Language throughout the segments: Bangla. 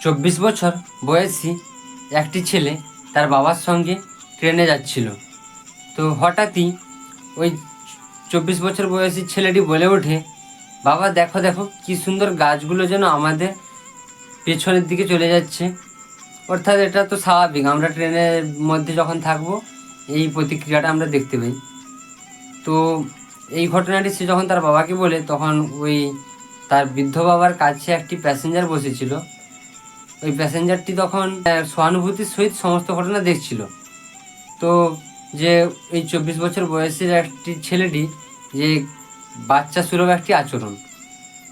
24 বছর বয়সী একটি ছেলে তার বাবার সঙ্গে ট্রেনে যাচ্ছিল। তো হঠাৎই ওই 24 বছর বয়সী ছেলেটি বলে ওঠে, বাবা দেখো দেখো কি সুন্দর গাছগুলো যেন আমাদের পেছনের দিকে চলে যাচ্ছে। অর্থাৎ এটা তো স্বাভাবিক, আমরা ট্রেনের মধ্যে যখন থাকবো এই প্রতিক্রিয়াটা আমরা দেখতে পাই। তো এই ঘটনাটি সে যখন তার বাবাকে বলে, তখন ওই তার বৃদ্ধ বাবার কাছে একটি প্যাসেঞ্জার বসেছিল। ওই প্যাসেঞ্জারটি তখন সহানুভূতির সহিত সমস্ত ঘটনা দেখছিল। তো যে এই 24 বছর বয়সের একটি ছেলেটি যে বাচ্চা সুলভ একটি আচরণ।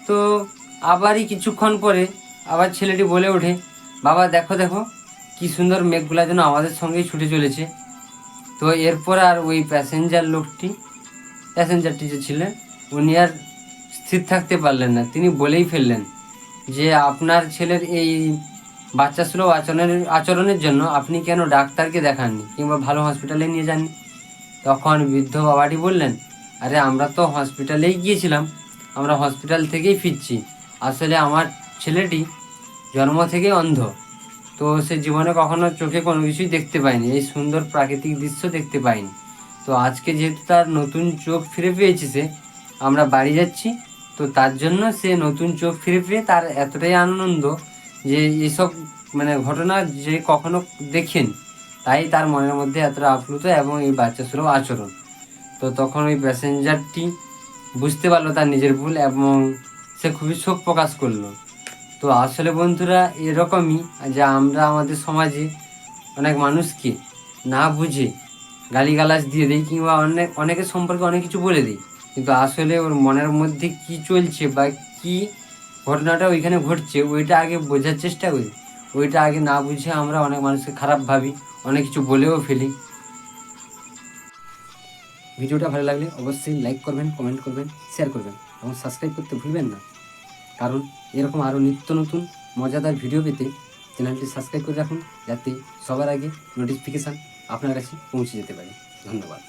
তো আবারই কিছুক্ষণ পরে আবার ছেলেটি বলে ওঠে, বাবা দেখো দেখো কি সুন্দর মেঘগুলা যেন আমাদের সঙ্গেই ছুটে চলেছে। তো এরপর আর ওই প্যাসেঞ্জারটি যে ছিলেন উনি আর স্থির থাকতে পারলেন না। তিনি বলেই ফেললেন যে আপনার ছেলের এই বাচ্চা সুলভ আচরণের জন্য আপনি কেন ডাক্তারকে দেখাননি কিংবা ভালো হসপিটালে নিয়ে যাননি। তখন বৃদ্ধ বাবাটি বললেন, আরে আমরা তো হসপিটালেই গিয়েছিলাম, আমরা হসপিটাল থেকেই ফিরছি। আসলে আমার ছেলেটি জন্ম থেকেই অন্ধ, তো সে জীবনে কখনো চোখে কোনো কিছুই দেখতে পায়নি, এই সুন্দর প্রাকৃতিক দৃশ্য দেখতে পায়নি। তো আজকে যেহেতু তার নতুন চোখ ফিরে পেয়েছে, সে আমরা বাড়ি যাচ্ছি, তো তার জন্য সে নতুন চোখ ফিরে পেয়ে তার এতটাই আনন্দ যে এসব ঘটনা যে কখনো দেখেন, তাই তার মনের মধ্যে এতটা আপ্লুত এবং এই বাচ্চা সুলভ আচরণ। তো তখন ওই প্যাসেঞ্জারটি বুঝতে পারলো তার নিজের ভুল এবং সে খুবই শোক প্রকাশ করলো। তো আসলে বন্ধুরা এরকমই যে আমরা আমাদের সমাজে অনেক মানুষকে না বুঝে গালিগালাজ দিয়ে দিই কিংবা অনেকের সম্পর্কে অনেক কিছু বলে দিই, কিন্তু আসলে ওর মনের মধ্যে কি চলছে বা কি ঘটনাটা ওইখানে ঘটছে ওইটা আগে বোঝার চেষ্টা করি। ওইটা আগে না বুঝে আমরা অনেক মানুষকে খারাপ ভাবি, অনেক কিছু বলেও ফেলি। ভিডিওটা ভালো লাগলে অবশ্যই লাইক করবেন, কমেন্ট করবেন, শেয়ার করবেন এবং সাবস্ক্রাইব করতে ভুলবেন না, কারণ এরকম আরও নিত্য নতুন মজাদার ভিডিও পেতে চ্যানেলটি সাবস্ক্রাইব করে রাখুন, যাতে সবার আগে নোটিফিকেশান আপনার কাছে পৌঁছে যেতে পারে। ধন্যবাদ।